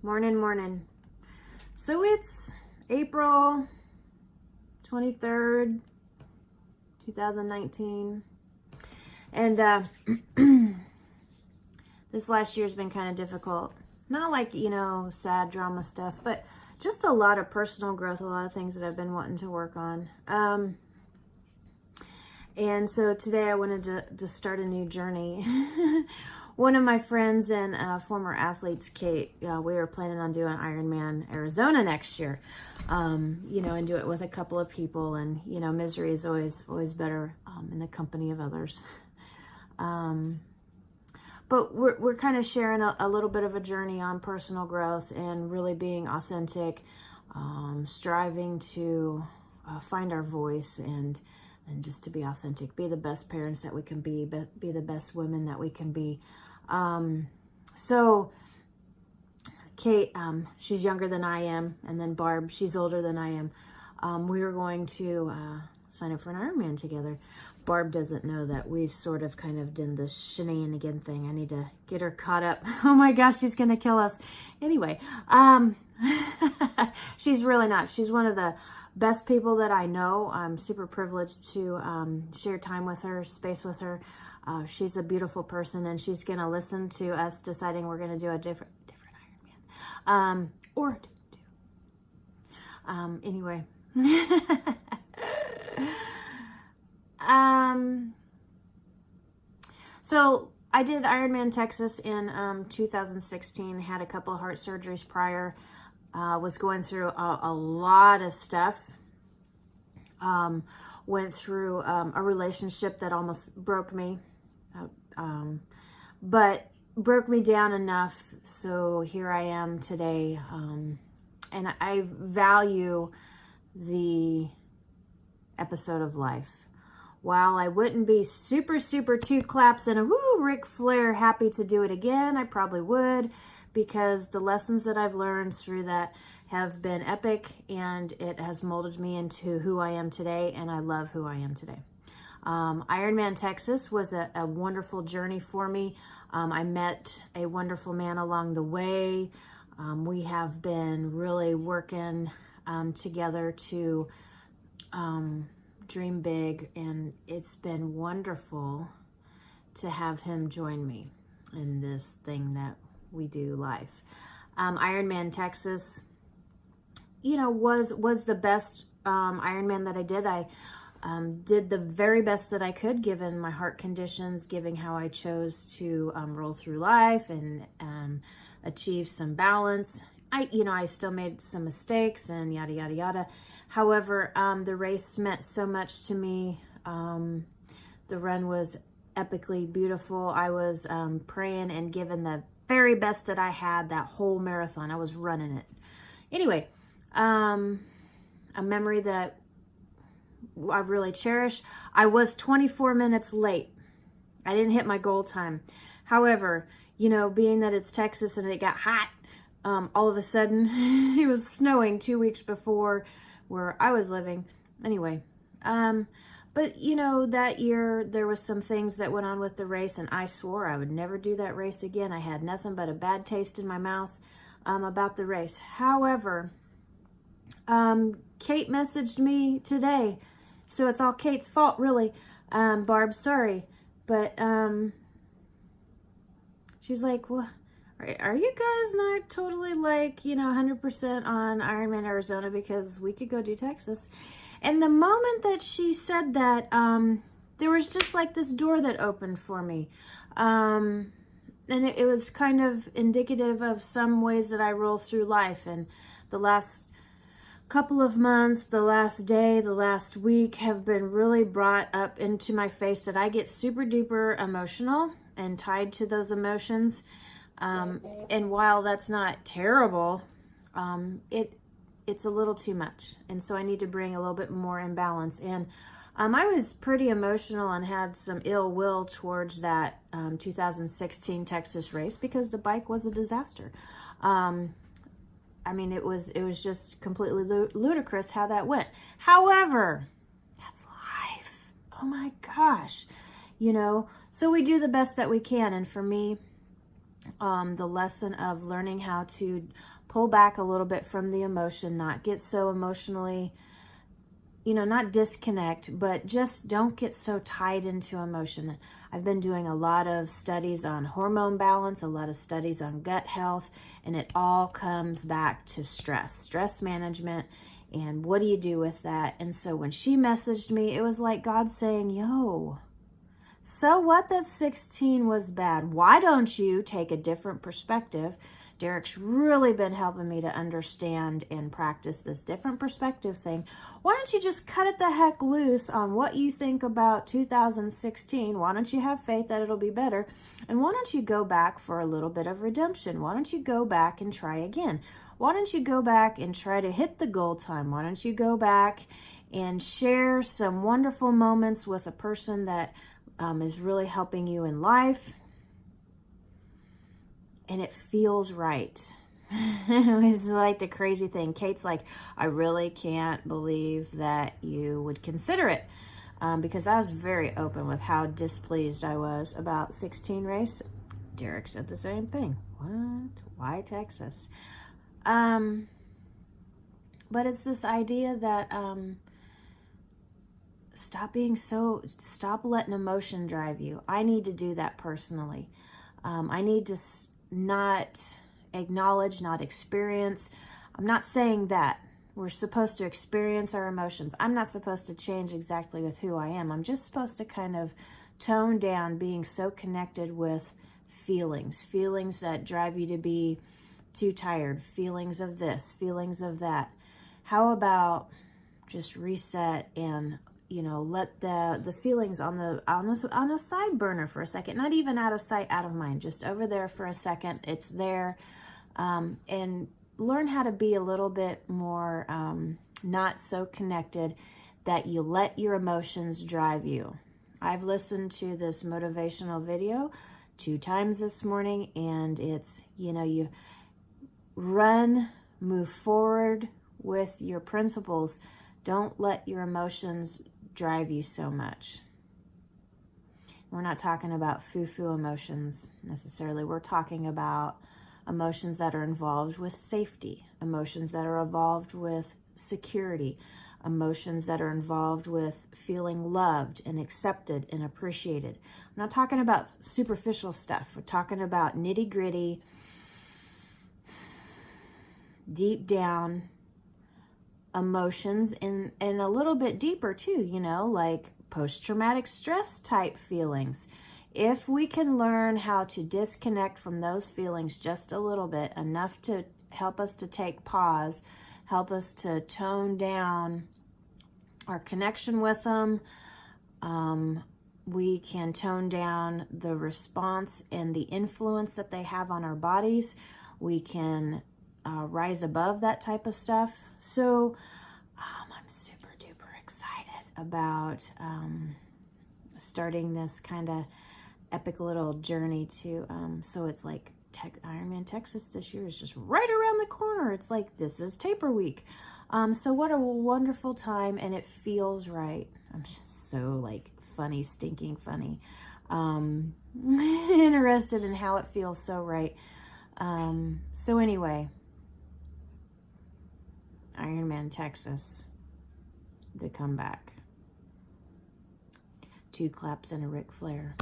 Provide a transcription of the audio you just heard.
Morning. So it's April 23rd, 2019. And this last year's been kind of difficult. Not like, sad drama stuff, but just a lot of personal growth, a lot of things that I've been wanting to work on. And so today I wanted to start a new journey. One of my friends and former athletes, Kate, we were planning on doing Ironman Arizona next year, and do it with a couple of people. And, misery is always better in the company of others. But we're kind of sharing a little bit of a journey on personal growth and really being authentic, striving to find our voice and just to be authentic, be the best parents that we can be the best women that we can be. So Kate, she's younger than I am, and then Barb, she's older than I am. We were going to sign up for an Ironman together. Barb doesn't know that we've sort of kind of done this shenanigan thing. I need to get her caught up. Oh my gosh, she's gonna kill us. Anyway, she's really not. She's one of the best people that I know. I'm super privileged to share time with her, space with her. She's a beautiful person, and she's gonna listen to us deciding we're gonna do a different Ironman, or two. Anyway. So I did Ironman Texas in 2016. Had a couple of heart surgeries prior. Was going through a lot of stuff. Went through a relationship that almost broke me, but broke me down enough so here I am today. And I value the episode of life. While I wouldn't be super two claps and a woo Ric Flair happy to do it again, I probably would, because the lessons that I've learned through that have been epic, and it has molded me into who I am today, and I love who I am today. Ironman Texas was a wonderful journey for me. I met a wonderful man along the way. We have been really working together to dream big, and it's been wonderful to have him join me in this thing that we do life. Ironman Texas, was the best Ironman that I did. I did the very best that I could given my heart conditions, given how I chose to roll through life and achieve some balance. I still made some mistakes and yada, yada, yada. However, the race meant so much to me. The run was epically beautiful. I was praying and giving the very best that I had that whole marathon. I was running it. Anyway, a memory that I really cherish. I was 24 minutes late. I didn't hit my goal time. However, being that it's Texas and it got hot, all of a sudden it was snowing 2 weeks before where I was living. Anyway, but that year there was some things that went on with the race, and I swore I would never do that race again. I had nothing but a bad taste in my mouth about the race. However, Kate messaged me today, so it's all Kate's fault, really. Barb, sorry, but she's like, well, are you guys not totally 100% on Ironman Arizona, because we could go do Texas? And the moment that she said that, there was just like this door that opened for me. And it was kind of indicative of some ways that I roll through life. And the last couple of months, the last day, the last week have been really brought up into my face that I get super duper emotional and tied to those emotions. And while that's not terrible, it's a little too much. And so I need to bring a little bit more in balance. And I was pretty emotional and had some ill will towards that 2016 Texas race because the bike was a disaster. It was just completely ludicrous how that went. However, that's life. Oh my gosh. So we do the best that we can. And for me, the lesson of learning how to pull back a little bit from the emotion, not get so emotionally, not disconnect, but just don't get so tied into emotion. I've been doing a lot of studies on hormone balance, a lot of studies on gut health, and it all comes back to stress management, and what do you do with that? And so when she messaged me, it was like God saying, yo, so what that 16 was bad? Why don't you take a different perspective? Derek's really been helping me to understand and practice this different perspective thing. Why don't you just cut it the heck loose on what you think about 2016? Why don't you have faith that it'll be better? And why don't you go back for a little bit of redemption? Why don't you go back and try again? Why don't you go back and try to hit the goal time? Why don't you go back and share some wonderful moments with a person that is really helping you in life? And it feels right. It was like the crazy thing. Kate's like, I really can't believe that you would consider it. Because I was very open with how displeased I was about 16 race. Derek said the same thing. What? Why Texas? But it's this idea that stop letting emotion drive you. I need to do that personally. I need to not acknowledge, not experience. I'm not saying that. We're supposed to experience our emotions. I'm not supposed to change exactly with who I am. I'm just supposed to kind of tone down being so connected with feelings that drive you to be too tired, feelings of this, feelings of that. How about just reset and let the feelings on a side burner for a second, not even out of sight, out of mind, just over there for a second. It's there, and learn how to be a little bit more not so connected that you let your emotions drive you. I've listened to this motivational video 2 times this morning, and it's, you move forward with your principles. Don't let your emotions drive you so much. We're not talking about foo-foo emotions necessarily. We're talking about emotions that are involved with safety, emotions that are involved with security, emotions that are involved with feeling loved and accepted and appreciated. I'm not talking about superficial stuff. We're talking about nitty-gritty, deep down emotions, and a little bit deeper too, like post-traumatic stress type feelings. If we can learn how to disconnect from those feelings just a little bit, enough to help us to take pause, help us to tone down our connection with them, we can tone down the response and the influence that they have on our bodies. We can rise above that type of stuff. So I'm super duper excited about starting this kind of epic little journey to, so it's like Ironman Texas this year is just right around the corner. It's like, this is taper week. So what a wonderful time, and it feels right. I'm just so stinking funny. Interested in how it feels so right. So anyway, Ironman Texas, the comeback. 2 claps and a Ric Flair.